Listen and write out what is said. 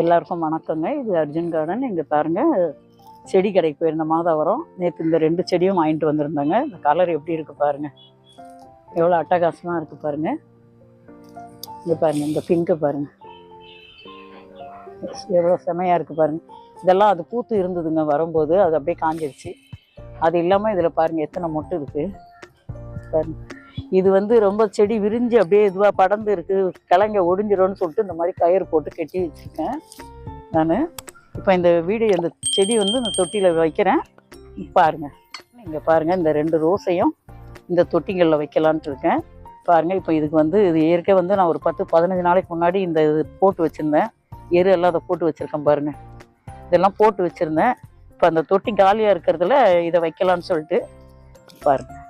எல்லாருக்கும் வணக்கங்க. இது அர்ஜுன் கார்டன். இங்கே பாருங்கள், செடி கடைக்கு போயிருந்த மாதாவரம். நேற்று இந்த 2 செடியும் வாங்கிட்டு வந்திருந்தாங்க. இந்த கலர் எப்படி இருக்குது பாருங்கள், எவ்வளோ அட்டகாசமாக இருக்குது பாருங்கள். இங்கே பாருங்கள், இந்த பிங்க்கு பாருங்கள் எவ்வளோ செமையாக இருக்குது பாருங்கள். இதெல்லாம் அது பூத்து இருந்ததுங்க வரும்போது, அது அப்படியே காஞ்சிடுச்சு. அது இல்லாமல் இதில் பாருங்கள் எத்தனை மொட்டு இருக்குது பாருங்கள். இது வந்து ரொம்ப செடி விரிஞ்சு அப்படியே இதுவாக படர்ந்து இருக்குது, கிழங்க ஒடிஞ்சிடும்னு சொல்லிட்டு இந்த மாதிரி கயிறு போட்டு கட்டி வச்சுருக்கேன் நான். இப்போ இந்த இந்த செடி வந்து இந்த தொட்டியில் வைக்கிறேன் பாருங்கள். இங்கே பாருங்கள், இந்த 2 ரோஸையும் இந்த தொட்டிகளில் வைக்கலான்ட்டு இருக்கேன் பாருங்கள். இப்போ இதுக்கு வந்து இது ஏற்கனவே வந்து நான் ஒரு 10-15 நாளைக்கு முன்னாடி இந்த இது போட்டு வச்சுருந்தேன். எல்லாம் அதை போட்டு வச்சுருக்கேன் பாருங்கள். இதெல்லாம் போட்டு வச்சுருந்தேன். இப்போ அந்த தொட்டி காலியாக இருக்கிறதுல இதை வைக்கலான்னு சொல்லிட்டு பாருங்கள்.